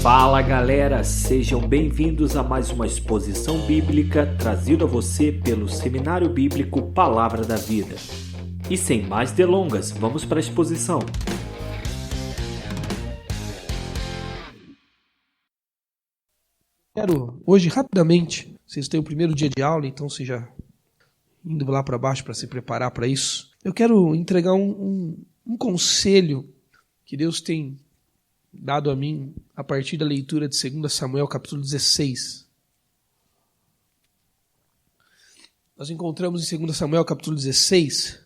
Fala galera, sejam bem-vindos a mais uma exposição bíblica trazida a você pelo Seminário Bíblico Palavra da Vida. E sem mais delongas, vamos para a exposição. Quero hoje rapidamente, vocês têm o primeiro dia de aula, então vocês já indo lá para baixo para se preparar para isso. Eu quero entregar um conselho que Deus tem dado a mim a partir da leitura de 2 Samuel capítulo 16. Nós encontramos em 2 Samuel capítulo 16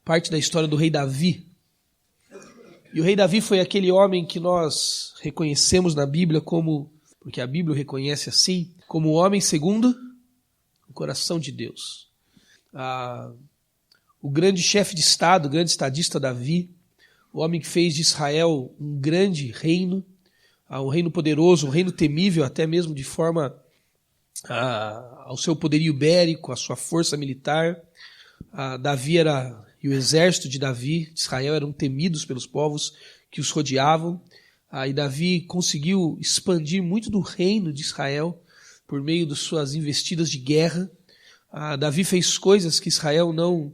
parte da história do rei Davi. E o rei Davi foi aquele homem que nós reconhecemos na Bíblia como, porque a Bíblia o reconhece assim, como o homem segundo o coração de Deus. O grande chefe de Estado, o grande estadista Davi, o homem que fez de Israel um grande reino, um reino poderoso, um reino temível, até mesmo de forma ao seu poderio bélico, à sua força militar. Davi e o exército de Davi, de Israel, eram temidos pelos povos que os rodeavam. E Davi conseguiu expandir muito do reino de Israel por meio de suas investidas de guerra. Davi fez coisas que Israel não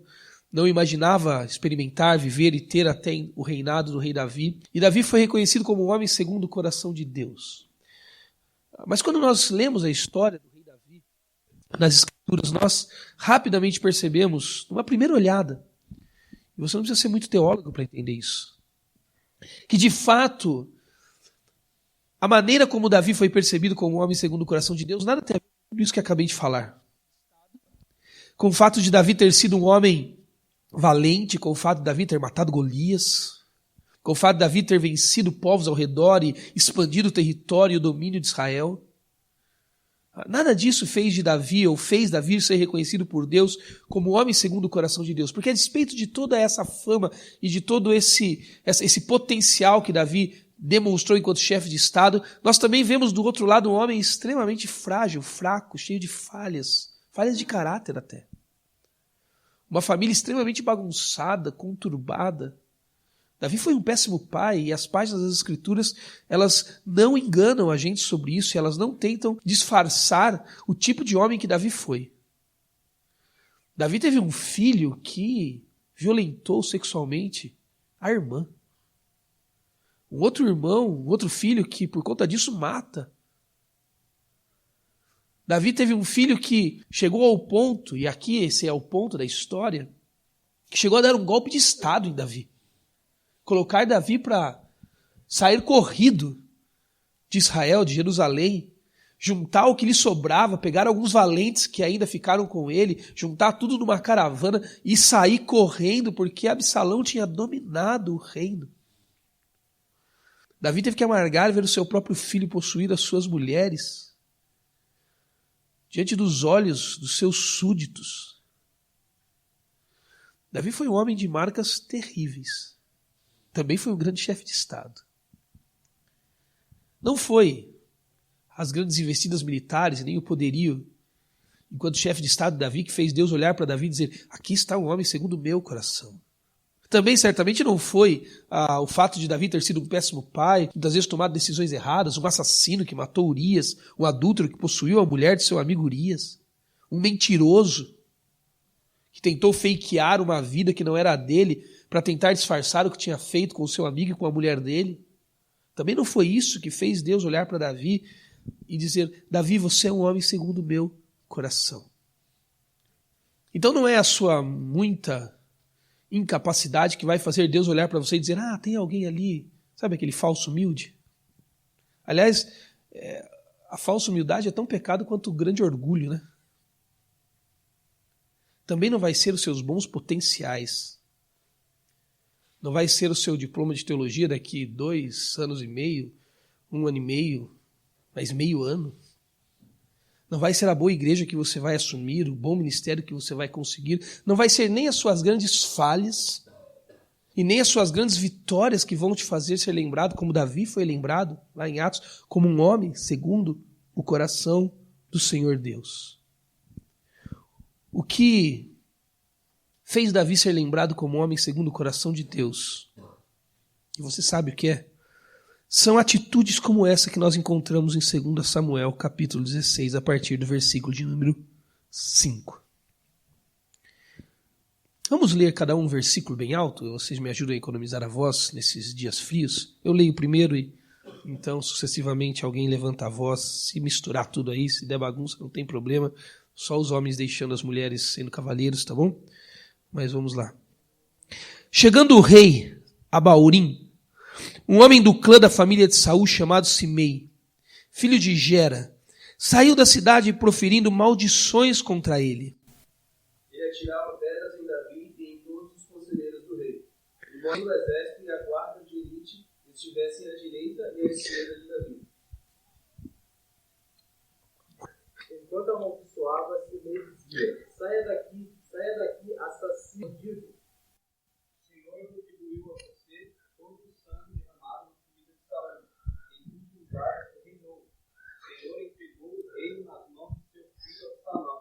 imaginava experimentar, viver e ter até o reinado do rei Davi. E Davi foi reconhecido como um homem segundo o coração de Deus. Mas quando nós lemos a história do rei Davi nas Escrituras, nós rapidamente percebemos, numa primeira olhada, e você não precisa ser muito teólogo para entender isso, que de fato a maneira como Davi foi percebido como um homem segundo o coração de Deus nada tem a ver com isso que acabei de falar. Com o fato de Davi ter sido um homem valente, com o fato de Davi ter matado Golias, com o fato de Davi ter vencido povos ao redor e expandido o território e o domínio de Israel. Nada disso fez Davi ser reconhecido por Deus como homem segundo o coração de Deus. Porque a despeito de toda essa fama e de todo esse potencial que Davi demonstrou enquanto chefe de Estado, nós também vemos do outro lado um homem extremamente frágil, fraco, cheio de falhas de caráter até. Uma família extremamente bagunçada, conturbada. Davi foi um péssimo pai e as páginas das Escrituras, elas não enganam a gente sobre isso, e elas não tentam disfarçar o tipo de homem que Davi foi. Davi teve um filho que violentou sexualmente a irmã. Um outro filho que por conta disso mata. Davi teve um filho que chegou ao ponto, e aqui esse é o ponto da história, que chegou a dar um golpe de Estado em Davi. Colocar Davi para sair corrido de Israel, de Jerusalém, juntar o que lhe sobrava, pegar alguns valentes que ainda ficaram com ele, juntar tudo numa caravana e sair correndo, porque Absalão tinha dominado o reino. Davi teve que amargar ver o seu próprio filho possuir as suas mulheres diante dos olhos dos seus súditos. Davi foi um homem de marcas terríveis. Também foi um grande chefe de Estado. Não foi as grandes investidas militares, nem o poderio, enquanto chefe de Estado Davi, que fez Deus olhar para Davi e dizer: aqui está um homem segundo o meu coração. Também certamente não foi o fato de Davi ter sido um péssimo pai, muitas vezes tomado decisões erradas, um assassino que matou Urias, um adúltero que possuiu a mulher de seu amigo Urias, um mentiroso que tentou fakear uma vida que não era a dele para tentar disfarçar o que tinha feito com o seu amigo e com a mulher dele. Também não foi isso que fez Deus olhar para Davi e dizer: Davi, você é um homem segundo o meu coração. Então não é a sua muita incapacidade que vai fazer Deus olhar para você e dizer: tem alguém ali, sabe aquele falso humilde? Aliás, a falsa humildade é tão pecado quanto o grande orgulho, né? Também não vai ser os seus bons potenciais, não vai ser o seu diploma de teologia daqui 2 anos e meio, 1 ano e meio, mais meio ano. Não vai ser a boa igreja que você vai assumir, o bom ministério que você vai conseguir. Não vai ser nem as suas grandes falhas e nem as suas grandes vitórias que vão te fazer ser lembrado, como Davi foi lembrado lá em Atos, como um homem segundo o coração do Senhor Deus. O que fez Davi ser lembrado como homem segundo o coração de Deus? E você sabe o que é? São atitudes como essa que nós encontramos em 2 Samuel, capítulo 16, a partir do versículo de número 5. Vamos ler cada um versículo bem alto? Vocês me ajudam a economizar a voz nesses dias frios? Eu leio primeiro e então sucessivamente alguém levanta a voz. Se misturar tudo aí, se der bagunça, não tem problema. Só os homens deixando as mulheres sendo cavalheiros, tá bom? Mas vamos lá. Chegando o rei a Baurim, um homem do clã da família de Saul chamado Simei, filho de Gera, saiu da cidade proferindo maldições contra ele. Ele atirava pedras em Davi e em todos os conselheiros do rei, de modo que o exército e a guarda de elite estivessem à direita e à esquerda de Davi. Enquanto amaldiçoava, Simei dizia: saia daqui, assassino bandido. O Senhor retribuiu a você todo o sangue derramado na comida de Saul. Em muitos lugares reinou. O Senhor entregou o reino nas mãos do seu filho Absalão.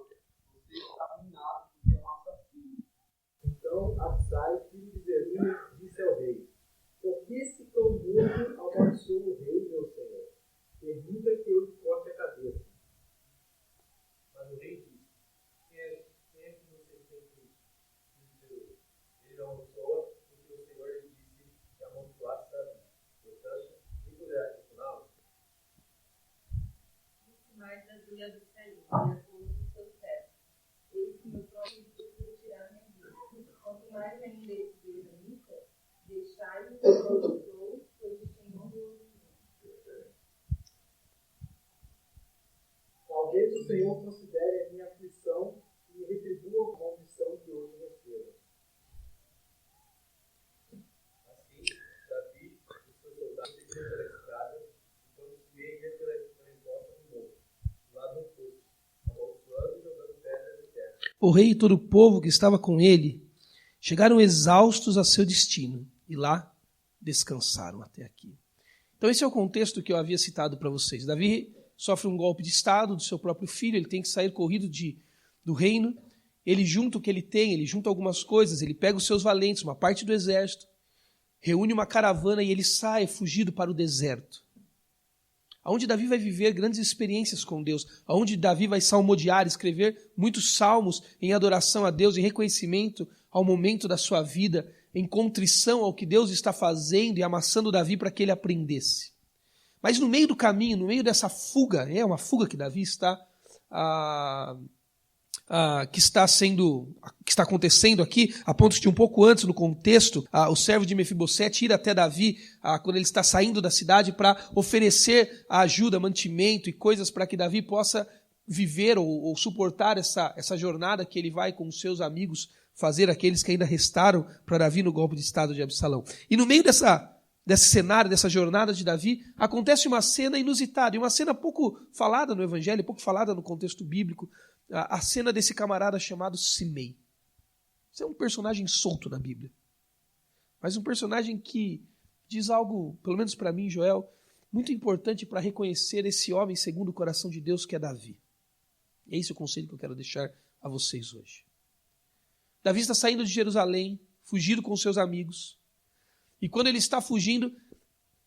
Você está arruinado porque é um assassino. Então Absai, filho de Zeruia, disse ao rei: por que esse tão morto amaldiçoou o rei, meu senhor? Permita que eu lhe corte a cabeça. Mas o rei disse: quem é que você tem feito? Ele não amaldiçoa porque o Senhor lhe disse que amaldiçoasse Davi. Portanto, quem poderá questioná-lo? Mais das mulheres do Senhor, e a força dos seus pés. Eis que meu próprio Deus vai tirar minha vida. Quanto mais ainda esse vietnamita, deixai-o que eu abençoo, pois o Senhor me ouviu. Talvez o Senhor considere a minha aflição e me retribua a maldição que hoje recebo. Assim, Davi e seus soldados seguiram pela estrada, enquanto Simei ia pela encosta do morro, do lado oposto, amaldiçoando e jogando pedras em terra. O rei e todo o povo que estava com ele chegaram exaustos a seu destino e lá descansaram até aqui. Então esse é o contexto que eu havia citado para vocês. Davi sofre um golpe de estado do seu próprio filho, ele tem que sair corrido do reino, ele junta o que ele tem, ele junta algumas coisas, ele pega os seus valentes, uma parte do exército, reúne uma caravana e ele sai fugido para o deserto. Onde Davi vai viver grandes experiências com Deus, onde Davi vai salmodiar, escrever muitos salmos em adoração a Deus, em reconhecimento ao momento da sua vida, em contrição ao que Deus está fazendo e amassando Davi para que ele aprendesse. Mas no meio do caminho, no meio dessa fuga, é uma fuga que Davi está, que está acontecendo aqui, a ponto de um pouco antes no contexto, o servo de Mefibosete ir até Davi, quando ele está saindo da cidade, para oferecer ajuda, mantimento e coisas para que Davi possa viver ou suportar essa jornada que ele vai com os seus amigos fazer, aqueles que ainda restaram para Davi no golpe de estado de Absalão. E no meio desse cenário, dessa jornada de Davi, acontece uma cena inusitada, e uma cena pouco falada no Evangelho, pouco falada no contexto bíblico, a cena desse camarada chamado Simei. Esse é um personagem solto na Bíblia, mas um personagem que diz algo, pelo menos para mim, Joel, muito importante para reconhecer esse homem segundo o coração de Deus, que é Davi. E é esse o conselho que eu quero deixar a vocês hoje. Davi está saindo de Jerusalém, fugido com seus amigos, e quando ele está fugindo,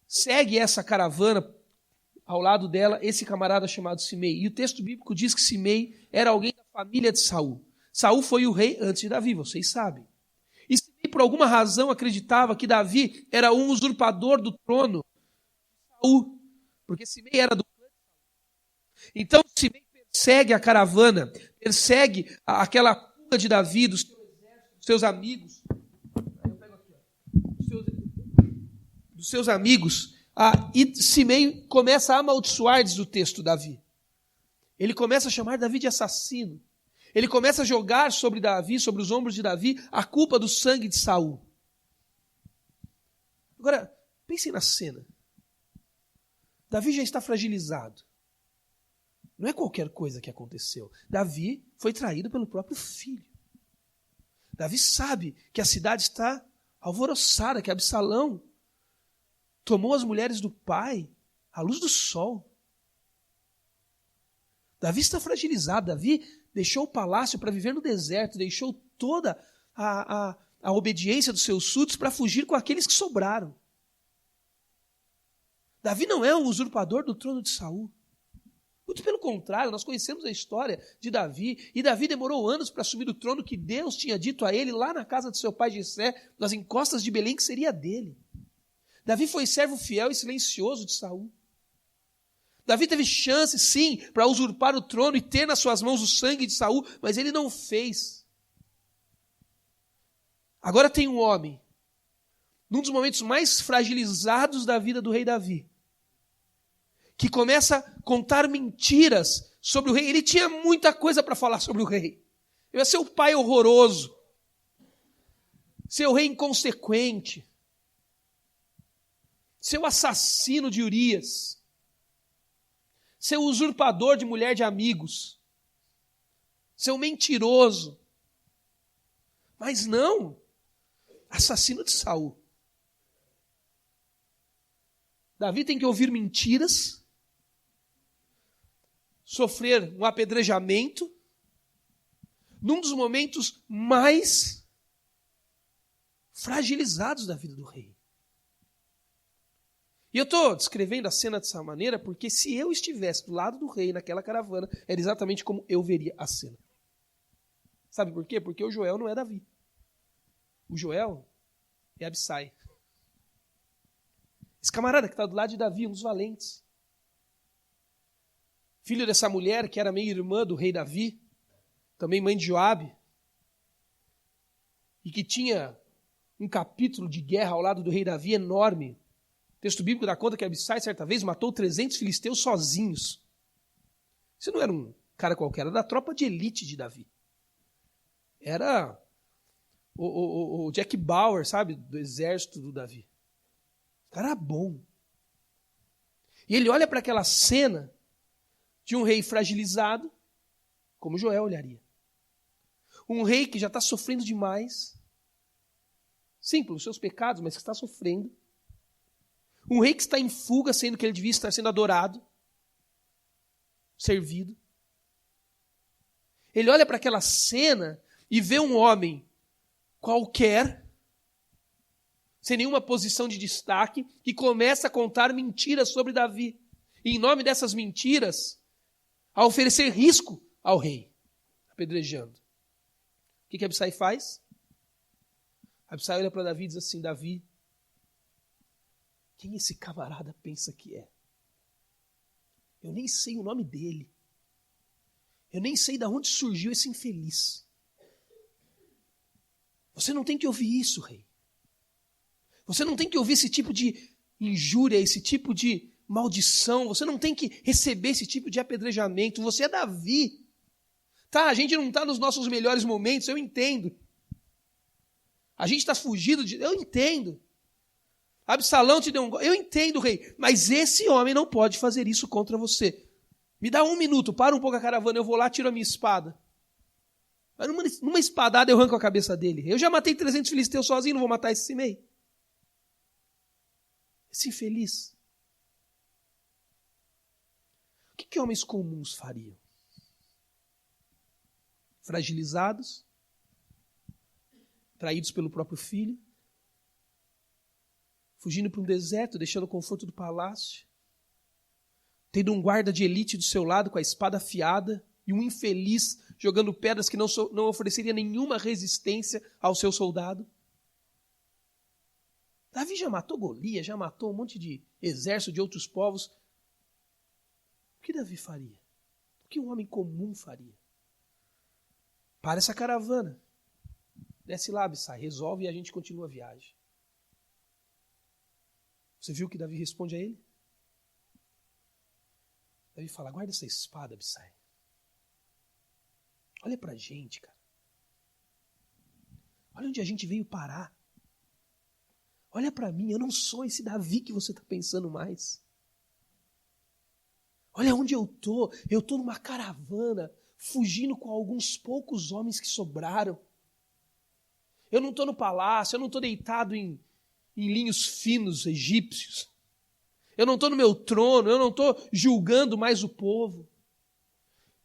segue essa caravana ao lado dela, esse camarada chamado Simei. E o texto bíblico diz que Simei era alguém da família de Saul. Saul foi o rei antes de Davi, vocês sabem. E Simei, por alguma razão, acreditava que Davi era um usurpador do trono de Saul, porque Simei era do clã de Saul. Então Simei persegue a caravana, persegue aquela fuga de Davi, do seu exército, dos seus amigos. Aí eu pego aqui, dos seus amigos. E Simei começa a amaldiçoar, diz o texto, Davi. Ele começa a chamar Davi de assassino. Ele começa a jogar sobre Davi, sobre os ombros de Davi, a culpa do sangue de Saul. Agora, pensem na cena. Davi já está fragilizado. Não é qualquer coisa que aconteceu. Davi foi traído pelo próprio filho. Davi sabe que a cidade está alvoroçada, que Absalão tomou as mulheres do pai à luz do sol. Davi está fragilizado. Davi deixou o palácio para viver no deserto, deixou toda a obediência dos seus súditos para fugir com aqueles que sobraram. Davi não é um usurpador do trono de Saul. Muito pelo contrário, nós conhecemos a história de Davi, e Davi demorou anos para assumir o trono que Deus tinha dito a ele lá na casa de seu pai Jessé, nas encostas de Belém, que seria dele. Davi foi servo fiel e silencioso de Saul. Davi teve chance, sim, para usurpar o trono e ter nas suas mãos o sangue de Saul, mas ele não fez. Agora tem um homem, num dos momentos mais fragilizados da vida do rei Davi, que começa a contar mentiras sobre o rei. Ele tinha muita coisa para falar sobre o rei. Ele ia ser o pai horroroso, ser o rei inconsequente, ser o assassino de Urias, ser o usurpador de mulher de amigos, ser o mentiroso. Mas não, assassino de Saul. Davi tem que ouvir mentiras, sofrer um apedrejamento, num dos momentos mais fragilizados da vida do rei. E eu estou descrevendo a cena dessa maneira porque se eu estivesse do lado do rei naquela caravana, era exatamente como eu veria a cena. Sabe por quê? Porque o Joel não é Davi. O Joel é Abissai. Esse camarada que está do lado de Davi, um dos valentes. Filho dessa mulher que era meio irmã do rei Davi, também mãe de Joabe, e que tinha um capítulo de guerra ao lado do rei Davi enorme. O texto bíblico dá conta que Abissai, certa vez, matou 300 filisteus sozinhos. Isso não era um cara qualquer, era da tropa de elite de Davi. Era o Jack Bauer, sabe, do exército do Davi. O cara era bom. E ele olha para aquela cena de um rei fragilizado, como Joel olharia. Um rei que já está sofrendo demais, sim, pelos seus pecados, mas que está sofrendo. Um rei que está em fuga, sendo que ele devia estar sendo adorado, servido. Ele olha para aquela cena e vê um homem qualquer, sem nenhuma posição de destaque, e começa a contar mentiras sobre Davi. E em nome dessas mentiras, a oferecer risco ao rei, apedrejando. O que Abissai faz? Abissai olha para Davi e diz assim: Davi, quem esse camarada pensa que é? Eu nem sei o nome dele. Eu nem sei de onde surgiu esse infeliz. Você não tem que ouvir isso, rei. Você não tem que ouvir esse tipo de injúria, esse tipo de maldição. Você não tem que receber esse tipo de apedrejamento. Você é Davi. Tá, a gente não está nos nossos melhores momentos, eu entendo. A gente está fugido de... Eu entendo. Absalão te deu um... Eu entendo, rei. Mas esse homem não pode fazer isso contra você. Me dá 1 minuto, para um pouco a caravana, eu vou lá, tiro a minha espada. Mas numa espadada eu arranco a cabeça dele. Eu já matei 300 filisteus sozinho, não vou matar esse Simei. Esse infeliz. O que homens comuns fariam? Fragilizados, traídos pelo próprio filho, fugindo para um deserto, deixando o conforto do palácio, tendo um guarda de elite do seu lado com a espada afiada e um infeliz jogando pedras que não ofereceria nenhuma resistência ao seu soldado. Davi já matou Golias, já matou um monte de exército de outros povos. O que Davi faria? O que um homem comum faria? Para essa caravana. Desce lá, Abissai, resolve e a gente continua a viagem. Você viu que Davi responde a ele? Davi fala: guarda essa espada, Abissai. Olha pra gente, cara. Olha onde a gente veio parar. Olha para mim, eu não sou esse Davi que você está pensando mais. Olha onde eu tô. Eu estou numa caravana, fugindo com alguns poucos homens que sobraram. Eu não estou no palácio, eu não estou deitado em linhos finos egípcios. Eu não estou no meu trono, eu não estou julgando mais o povo.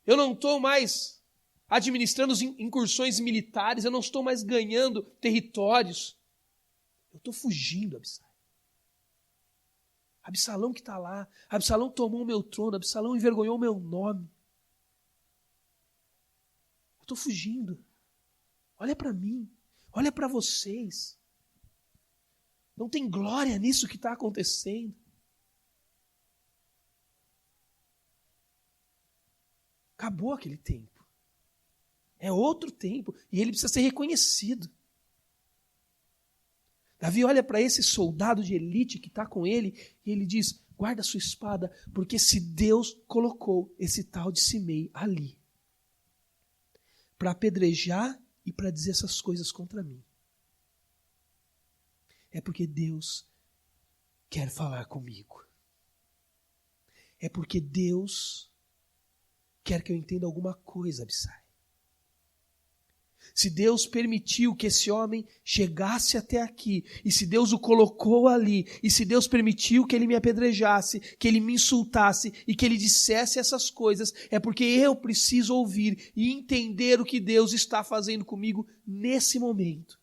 Eu não estou mais administrando incursões militares, eu não estou mais ganhando territórios. Eu estou fugindo, Abissai. Absalão que está lá. Absalão tomou o meu trono. Absalão envergonhou o meu nome. Eu estou fugindo. Olha para mim. Olha para vocês. Não tem glória nisso que está acontecendo. Acabou aquele tempo. É outro tempo. E ele precisa ser reconhecido. Davi olha para esse soldado de elite que está com ele e ele diz, guarda sua espada, porque se Deus colocou esse tal de Simei ali para apedrejar e para dizer essas coisas contra mim, é porque Deus quer falar comigo. É porque Deus quer que eu entenda alguma coisa, Abissai. Se Deus permitiu que esse homem chegasse até aqui, e se Deus o colocou ali, e se Deus permitiu que ele me apedrejasse, que ele me insultasse e que ele dissesse essas coisas, é porque eu preciso ouvir e entender o que Deus está fazendo comigo nesse momento.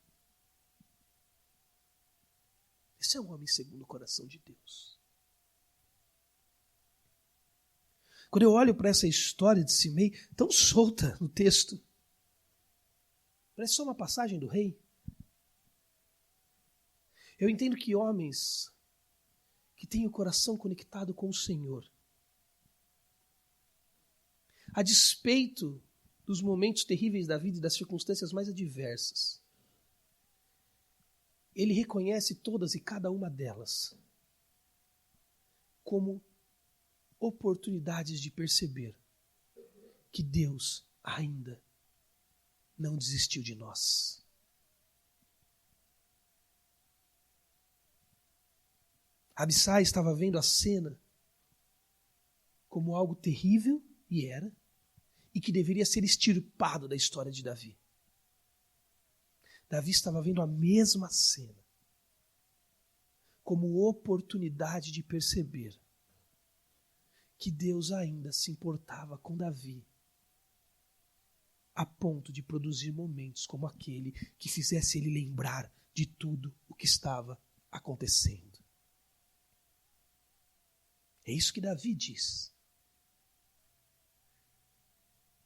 Esse é um homem segundo o coração de Deus. Quando eu olho para essa história de Simei, tão solta no texto, parece só uma passagem do rei. Eu entendo que homens que têm o coração conectado com o Senhor, a despeito dos momentos terríveis da vida e das circunstâncias mais adversas, ele reconhece todas e cada uma delas como oportunidades de perceber que Deus ainda não desistiu de nós. Abissai estava vendo a cena como algo terrível, e era, e que deveria ser extirpado da história de Davi. Davi estava vendo a mesma cena como oportunidade de perceber que Deus ainda se importava com Davi, a ponto de produzir momentos como aquele que fizesse ele lembrar de tudo o que estava acontecendo. É isso que Davi diz.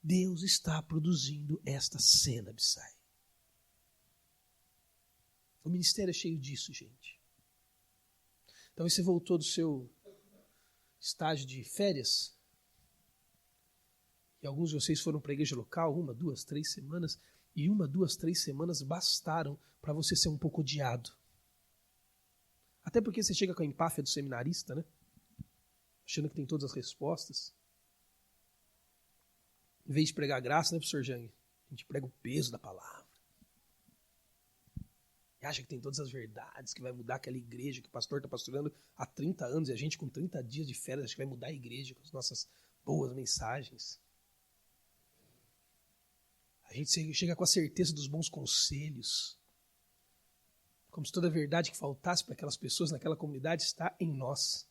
Deus está produzindo esta cena, Abissai. O ministério é cheio disso, gente. Talvez você voltou do seu estágio de férias, e alguns de vocês foram para a igreja local 1, 2, 3 semanas, e 1, 2, 3 semanas bastaram para você ser um pouco odiado. Até porque você chega com a empáfia do seminarista, né? Achando que tem todas as respostas. Em vez de pregar graça, né, professor Jang? A gente prega o peso da palavra. E acha que tem todas as verdades, que vai mudar aquela igreja que o pastor está pastorando há 30 anos, e a gente com 30 dias de férias acha que vai mudar a igreja com as nossas boas mensagens. A gente chega com a certeza dos bons conselhos, como se toda a verdade que faltasse para aquelas pessoas naquela comunidade está em nós.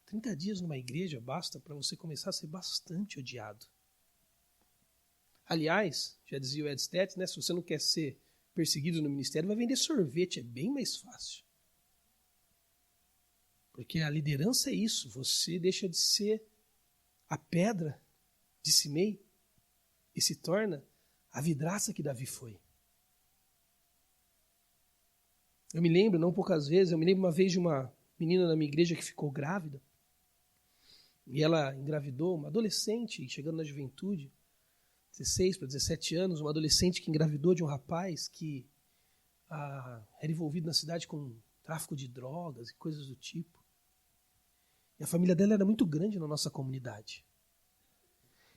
30 dias numa igreja basta para você começar a ser bastante odiado. Aliás, já dizia o Ed Stetz, né, se você não quer ser perseguido no ministério, vai vender sorvete, é bem mais fácil. Porque a liderança é isso, você deixa de ser a pedra de Simei e se torna a vidraça que Davi foi. Eu me lembro, não poucas vezes, uma vez de uma menina na minha igreja que ficou grávida, e ela engravidou, uma adolescente, chegando na juventude, 16 para 17 anos, uma adolescente que engravidou de um rapaz que era envolvido na cidade com tráfico de drogas e coisas do tipo. E a família dela era muito grande na nossa comunidade.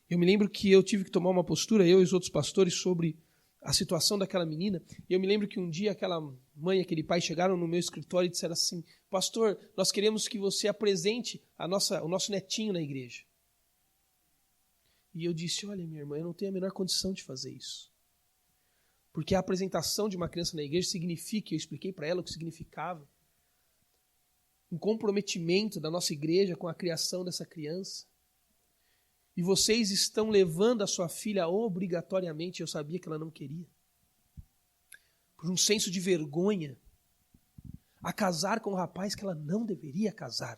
Eu me lembro que eu tive que tomar uma postura, eu e os outros pastores, sobre a situação daquela menina. E eu me lembro que um dia aquela mãe e aquele pai chegaram no meu escritório e disseram assim: pastor, nós queremos que você apresente o nosso netinho na igreja. E eu disse: olha, minha irmã, eu não tenho a menor condição de fazer isso. Porque a apresentação de uma criança na igreja significa, eu expliquei para ela o que significava, um comprometimento da nossa igreja com a criação dessa criança. E vocês estão levando a sua filha obrigatoriamente, eu sabia que ela não queria, por um senso de vergonha, a casar com um rapaz que ela não deveria casar.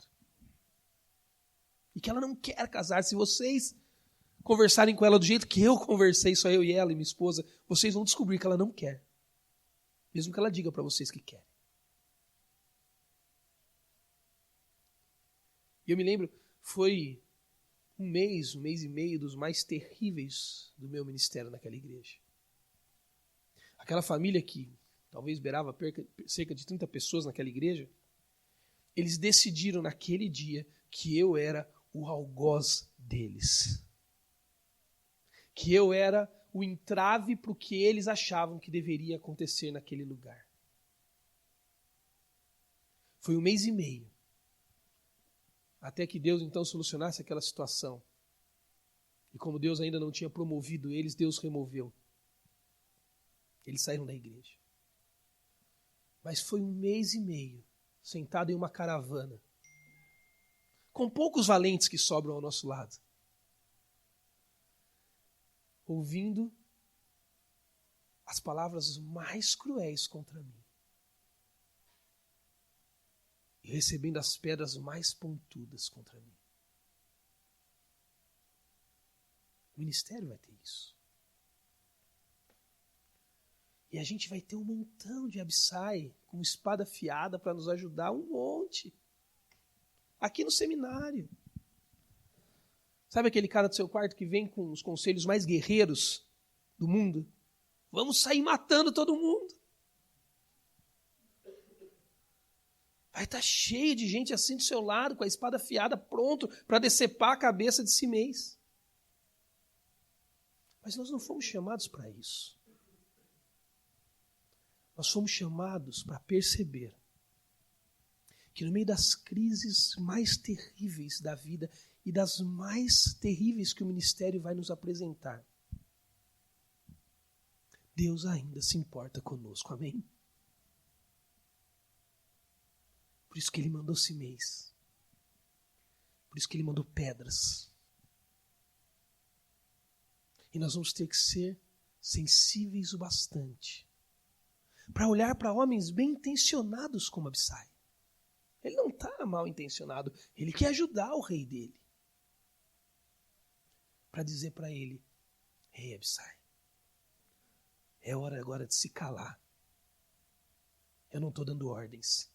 E que ela não quer casar. Se vocês conversarem com ela do jeito que eu conversei, só eu e ela e minha esposa, vocês vão descobrir que ela não quer. Mesmo que ela diga para vocês que quer. E eu me lembro, foi um mês e meio dos mais terríveis do meu ministério naquela igreja. Aquela família que talvez beirava cerca de 30 pessoas naquela igreja, eles decidiram naquele dia que eu era o algoz deles. Que eu era o entrave para o que eles achavam que deveria acontecer naquele lugar. Foi um mês e meio. Até que Deus então solucionasse aquela situação. E como Deus ainda não tinha promovido eles, Deus removeu. Eles saíram da igreja. Mas foi um mês e meio, sentado em uma caravana, com poucos valentes que sobram ao nosso lado, ouvindo as palavras mais cruéis contra mim. E recebendo as pedras mais pontudas contra mim. O ministério vai ter isso. E a gente vai ter um montão de Abissai com espada afiada para nos ajudar, um monte. Aqui no seminário. Sabe aquele cara do seu quarto que vem com os conselhos mais guerreiros do mundo? Vamos sair matando todo mundo. Vai estar cheio de gente assim do seu lado, com a espada afiada, pronto para decepar a cabeça de si mesmo. Mas nós não fomos chamados para isso. Nós fomos chamados para perceber que no meio das crises mais terríveis da vida e das mais terríveis que o ministério vai nos apresentar, Deus ainda se importa conosco, amém? Por isso que Ele mandou cimeis. Por isso que Ele mandou pedras. E nós vamos ter que ser sensíveis o bastante para olhar para homens bem intencionados como Abissai. Ele não está mal intencionado. Ele quer ajudar o rei dele. Para dizer para ele: Rei Abissai, é hora agora de se calar. Eu não estou dando ordens.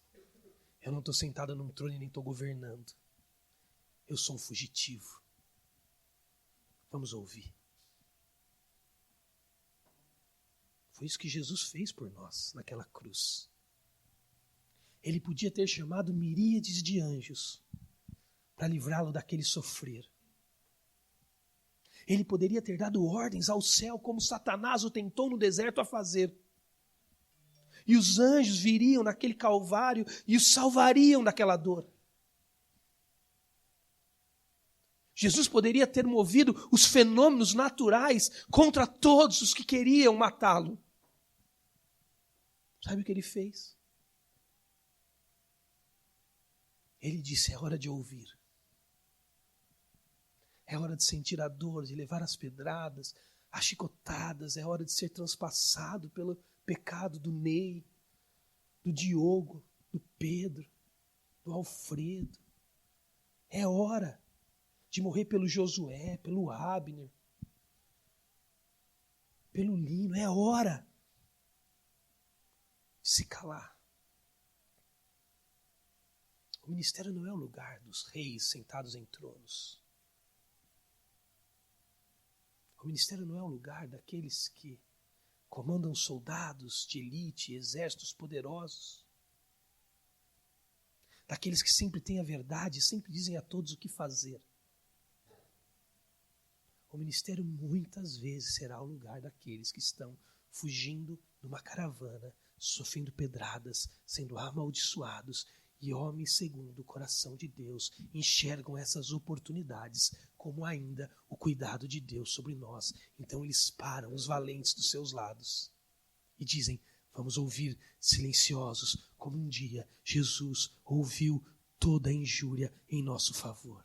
Eu não estou sentado num trono e nem estou governando. Eu sou um fugitivo. Vamos ouvir. Foi isso que Jesus fez por nós naquela cruz. Ele podia ter chamado miríades de anjos para livrá-lo daquele sofrer. Ele poderia ter dado ordens ao céu como Satanás o tentou no deserto a fazer. E os anjos viriam naquele calvário e o salvariam daquela dor. Jesus poderia ter movido os fenômenos naturais contra todos os que queriam matá-lo. Sabe o que ele fez? Ele disse: é hora de ouvir. É hora de sentir a dor, de levar as pedradas, as chicotadas. É hora de ser transpassado pelo pecado do Ney, do Diogo, do Pedro, do Alfredo. É hora de morrer pelo Josué, pelo Abner, pelo Lino. É hora de se calar. O ministério não é o lugar dos reis sentados em tronos. O ministério não é o lugar daqueles que comandam soldados de elite, exércitos poderosos. Daqueles que sempre têm a verdade, sempre dizem a todos o que fazer. O ministério muitas vezes será o lugar daqueles que estão fugindo numa caravana, sofrendo pedradas, sendo amaldiçoados, e homens segundo o coração de Deus enxergam essas oportunidades como ainda o cuidado de Deus sobre nós. Então eles param, os valentes dos seus lados, e dizem: vamos ouvir silenciosos, como um dia Jesus ouviu toda a injúria em nosso favor.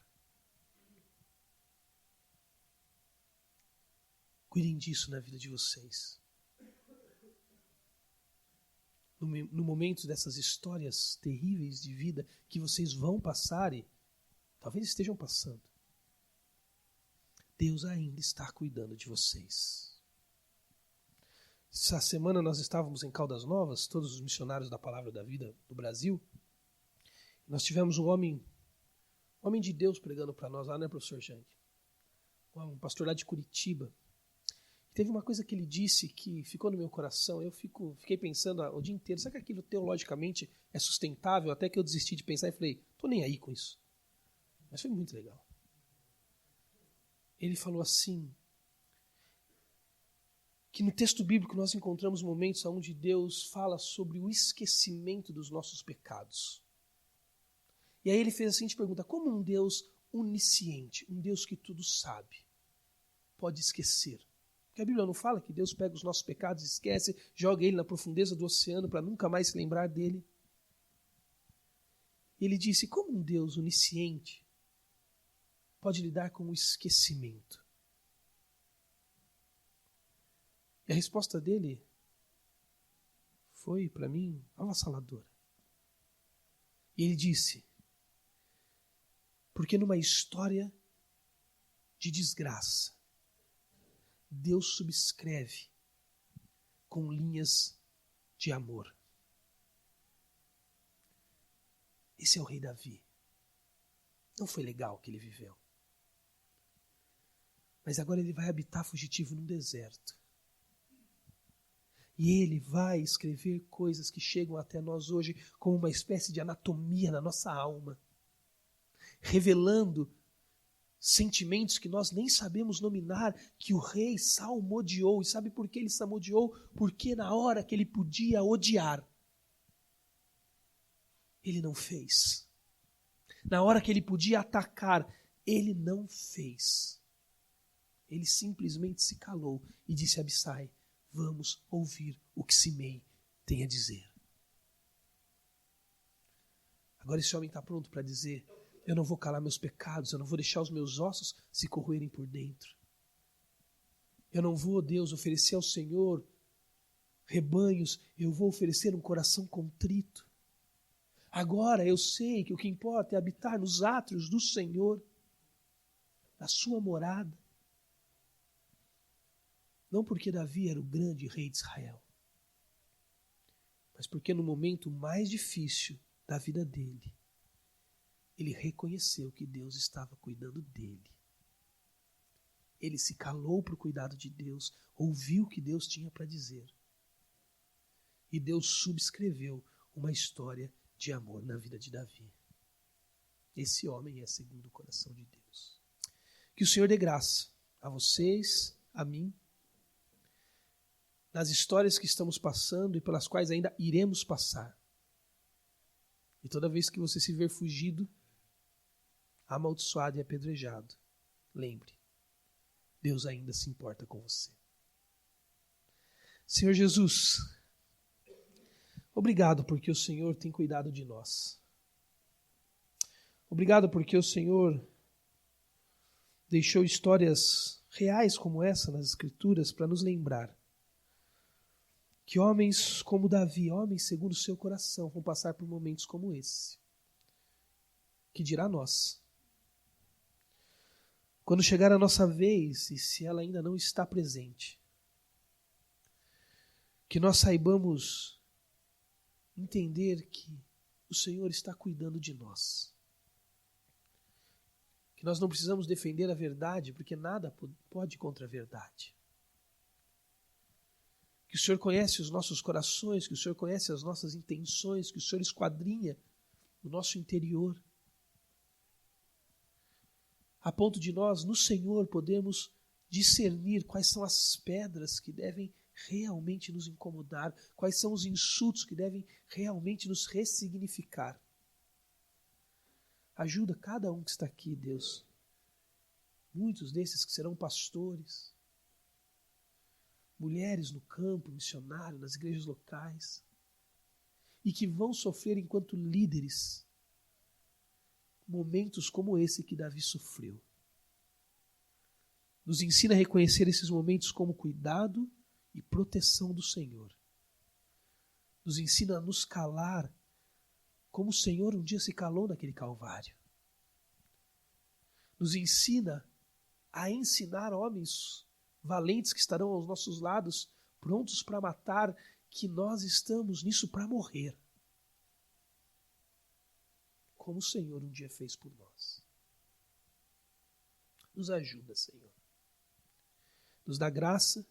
Cuidem disso na vida de vocês. no momento dessas histórias terríveis de vida que vocês vão passar e talvez estejam passando, Deus ainda está cuidando de vocês. Essa semana nós estávamos em Caldas Novas, todos os missionários da Palavra da Vida do Brasil. Nós tivemos um homem de Deus pregando para nós lá, né, professor Jangue? Um pastor lá de Curitiba. Teve uma coisa que ele disse que ficou no meu coração. Eu fiquei pensando o dia inteiro, será que aquilo teologicamente é sustentável? Até que eu desisti de pensar e falei, tô nem aí com isso. Mas foi muito legal. Ele falou assim, que no texto bíblico nós encontramos momentos onde Deus fala sobre o esquecimento dos nossos pecados. E aí ele fez a seguinte pergunta, como um Deus onisciente, um Deus que tudo sabe, pode esquecer? Porque a Bíblia não fala que Deus pega os nossos pecados, esquece, joga ele na profundeza do oceano para nunca mais se lembrar dele. Ele disse, como um Deus onisciente pode lidar com o esquecimento? E a resposta dele foi, para mim, avassaladora. E ele disse, porque numa história de desgraça, Deus subscreve com linhas de amor. Esse é o rei Davi. Não foi legal o que ele viveu. Mas agora ele vai habitar fugitivo num deserto. E ele vai escrever coisas que chegam até nós hoje como uma espécie de anatomia na nossa alma, revelando sentimentos que nós nem sabemos nominar, que o rei salmodiou. E sabe por que ele salmodiou? Porque na hora que ele podia odiar, ele não fez. Na hora que ele podia atacar, ele não fez. Ele simplesmente se calou e disse a Abissai, vamos ouvir o que Simei tem a dizer. Agora esse homem está pronto para dizer, eu não vou calar meus pecados, eu não vou deixar os meus ossos se corroerem por dentro. Eu não vou, Deus, oferecer ao Senhor rebanhos, eu vou oferecer um coração contrito. Agora eu sei que o que importa é habitar nos átrios do Senhor, na sua morada. Não porque Davi era o grande rei de Israel, mas porque no momento mais difícil da vida dele, ele reconheceu que Deus estava cuidando dele. Ele se calou para o cuidado de Deus, ouviu o que Deus tinha para dizer. E Deus subscreveu uma história de amor na vida de Davi. Esse homem é segundo o coração de Deus. Que o Senhor dê graça a vocês, a mim, nas histórias que estamos passando e pelas quais ainda iremos passar. E toda vez que você se ver fugido, amaldiçoado e apedrejado, lembre, Deus ainda se importa com você. Senhor Jesus, obrigado porque o Senhor tem cuidado de nós. Obrigado porque o Senhor deixou histórias reais como essa nas Escrituras para nos lembrar que homens como Davi, homens segundo o seu coração, vão passar por momentos como esse. Que dirá nós? Quando chegar a nossa vez, e se ela ainda não está presente, que nós saibamos entender que o Senhor está cuidando de nós. Que nós não precisamos defender a verdade, porque nada pode contra a verdade. Que o Senhor conhece os nossos corações, que o Senhor conhece as nossas intenções, que o Senhor esquadrinha o nosso interior. A ponto de nós, no Senhor, podemos discernir quais são as pedras que devem realmente nos incomodar, quais são os insultos que devem realmente nos ressignificar. Ajuda cada um que está aqui, Deus. Muitos desses que serão pastores, mulheres no campo, missionário, nas igrejas locais, e que vão sofrer enquanto líderes momentos como esse que Davi sofreu. Nos ensina a reconhecer esses momentos como cuidado e proteção do Senhor. Nos ensina a nos calar, como o Senhor um dia se calou naquele Calvário. Nos ensina a ensinar homens valentes que estarão aos nossos lados, prontos para matar, que nós estamos nisso para morrer. Como o Senhor um dia fez por nós. Nos ajuda, Senhor. Nos dá graça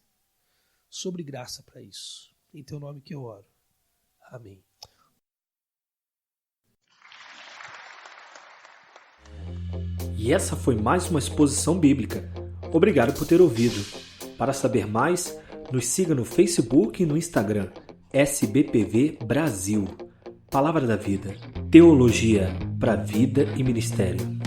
sobre graça para isso. Em teu nome que eu oro. Amém. E essa foi mais uma exposição bíblica. Obrigado por ter ouvido. Para saber mais, nos siga no Facebook e no Instagram, SBPV Brasil. Palavra da Vida. Teologia para vida e ministério.